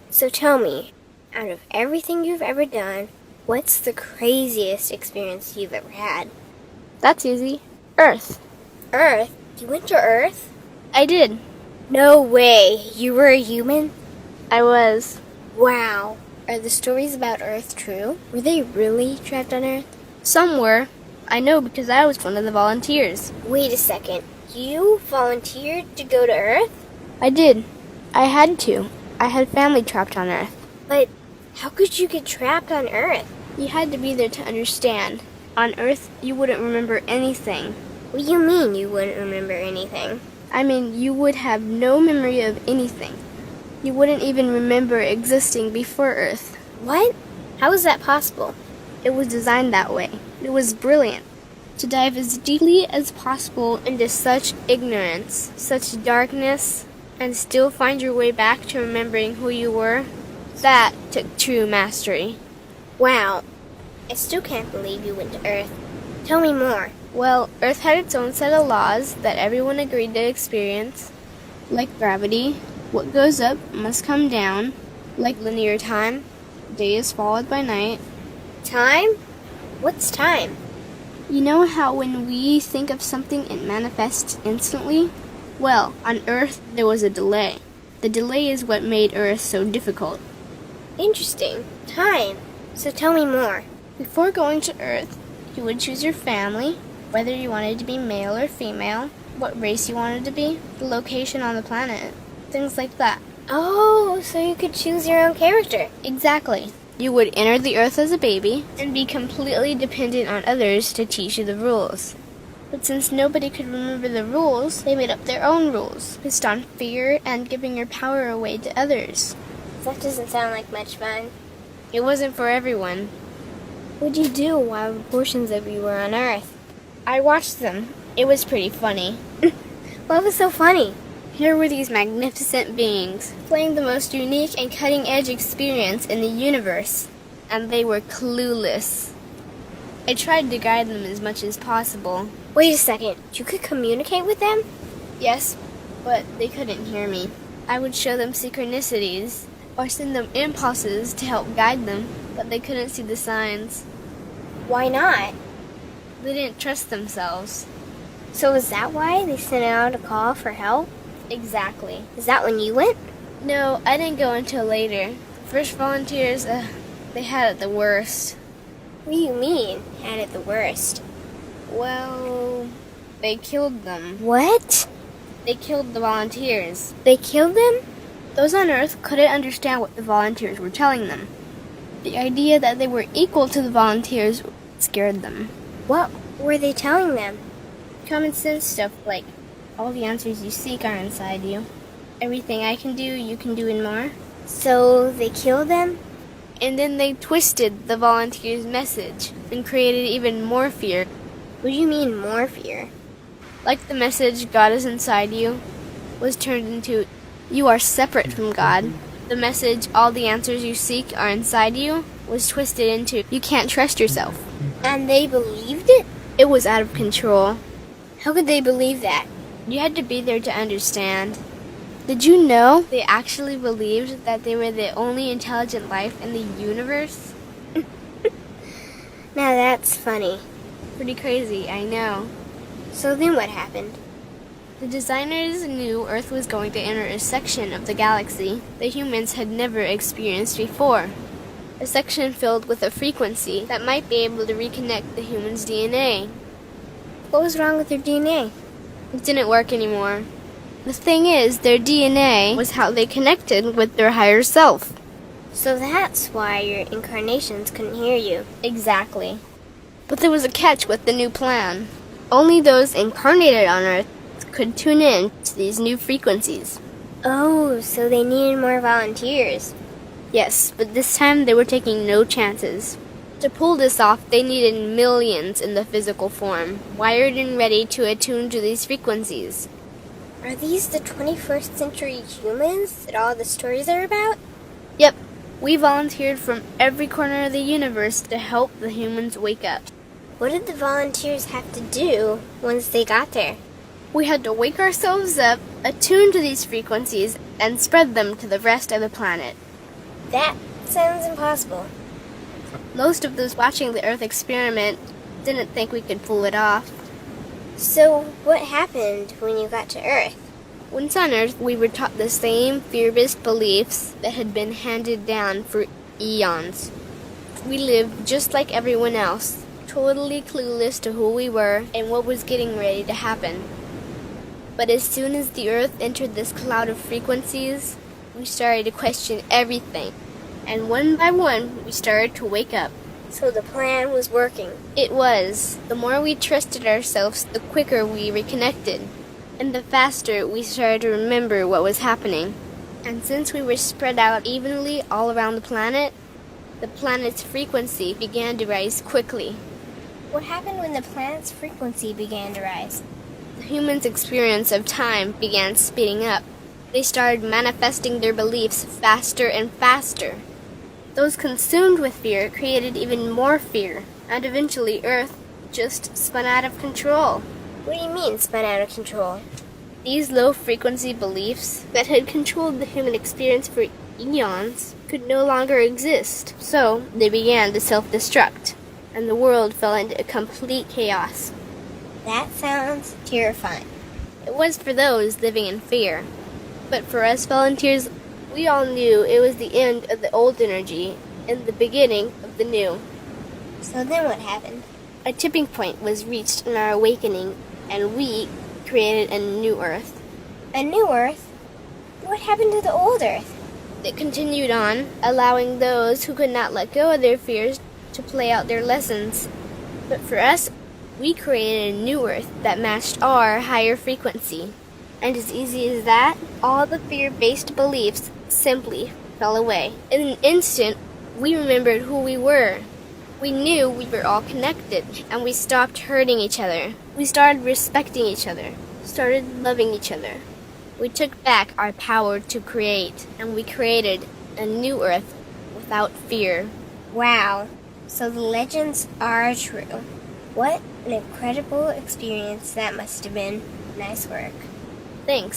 So tell me, out of everything you've ever done, what's the craziest experience you've ever had? That's easy. Earth. Earth? You went to Earth? I did. No way! You were a human? I was. Wow. Are the stories about Earth true? Were they really trapped on Earth? Some were. I know because I was one of the volunteers. Wait a second. You volunteered to go to Earth? I did. I had to. I had family trapped on Earth. But how could you get trapped on Earth? You had to be there to understand. On Earth, you wouldn't remember anything. What do you mean you wouldn't remember anything? I mean, you would have no memory of anything. You wouldn't even remember existing before Earth. What? How is that possible? It was designed that way. It was brilliant. To dive as deeply as possible into such ignorance, such darkness, and still find your way back to remembering who you were, that took true mastery. Wow. I still can't believe you went to Earth. Tell me more. Well, Earth had its own set of laws that everyone agreed to experience, like gravity. What goes up must come down, like linear time. Day is followed by night. Time? What's time? You know how when we think of something it manifests instantly? Well, on Earth there was a delay. The delay is what made Earth so difficult. Interesting. Time. So tell me more. Before going to Earth, you would choose your family, whether you wanted to be male or female, what race you wanted to be, the location on the planet, things like that. Oh, so you could choose your own character. Exactly. You would enter the Earth as a baby and be completely dependent on others to teach you the rules. But since nobody could remember the rules, they made up their own rules, based on fear and giving your power away to others. That doesn't sound like much fun. It wasn't for everyone. What'd you do while portions of you were on Earth? I watched them. It was pretty funny. What was so funny? Here were these magnificent beings, playing the most unique and cutting-edge experience in the universe, and they were clueless. I tried to guide them as much as possible. Wait a second. You could communicate with them? Yes, but they couldn't hear me. I would show them synchronicities, or send them impulses to help guide them, but they couldn't see the signs. Why not? They didn't trust themselves. So is that why they sent out a call for help? Exactly. Is that when you went? No, I didn't go until later. The first volunteers, they had it the worst. What do you mean, had it the worst? Well, they killed them. What? They killed the volunteers. They killed them? Those on Earth couldn't understand what the volunteers were telling them. The idea that they were equal to the volunteers scared them. What were they telling them? Common sense stuff like, all the answers you seek are inside you. Everything I can do, you can do and more. So they killed them? And then they twisted the volunteers' message and created even more fear. What do you mean, more fear? Like the message, God is inside you, was turned into, you are separate from God. The message, all the answers you seek are inside you, was twisted into, you can't trust yourself. And they believed it? It was out of control. How could they believe that? You had to be there to understand. Did you know they actually believed that they were the only intelligent life in the universe? Now that's funny. Pretty crazy, I know. So then what happened? The designers knew Earth was going to enter a section of the galaxy that humans had never experienced before. A section filled with a frequency that might be able to reconnect the human's DNA. What was wrong with their DNA? It didn't work anymore. The thing is, their DNA was how they connected with their higher self. So that's why your incarnations couldn't hear you. Exactly. But there was a catch with the new plan. Only those incarnated on Earth could tune in to these new frequencies. Oh, so they needed more volunteers. Yes, but this time they were taking no chances. To pull this off, they needed millions in the physical form, wired and ready to attune to these frequencies. Are these the 21st century humans that all the stories are about? Yep, we volunteered from every corner of the universe to help the humans wake up. What did the volunteers have to do once they got there? We had to wake ourselves up, attune to these frequencies, and spread them to the rest of the planet. That sounds impossible. Most of those watching the Earth experiment didn't think we could pull it off. So, what happened when you got to Earth? Once on Earth, we were taught the same fear-based beliefs that had been handed down for eons. We lived just like everyone else, totally clueless to who we were and what was getting ready to happen. But as soon as the Earth entered this cloud of frequencies, we started to question everything. And one by one, we started to wake up. So the plan was working. It was. The more we trusted ourselves, the quicker we reconnected. And the faster we started to remember what was happening. And since we were spread out evenly all around the planet's frequency began to rise quickly. What happened when the planet's frequency began to rise? The humans' experience of time began speeding up. They started manifesting their beliefs faster and faster. Those consumed with fear created even more fear, and eventually Earth just spun out of control. What do you mean, spun out of control? These low-frequency beliefs that had controlled the human experience for eons could no longer exist, so they began to self-destruct, and the world fell into complete chaos. That sounds terrifying. It was for those living in fear, but for us volunteers, we all knew it was the end of the old energy and the beginning of the new. So then what happened? A tipping point was reached in our awakening, and we created a new Earth. A new Earth? What happened to the old Earth? It continued on, allowing those who could not let go of their fears to play out their lessons. But for us, we created a new Earth that matched our higher frequency. And as easy as that, all the fear-based beliefs simply fell away. In an instant, we remembered who we were. We knew we were all connected, and we stopped hurting each other. We started respecting each other, started loving each other. We took back our power to create, and we created a new Earth without fear. Wow. So the legends are true. What an incredible experience that must have been. Nice work. Thanks.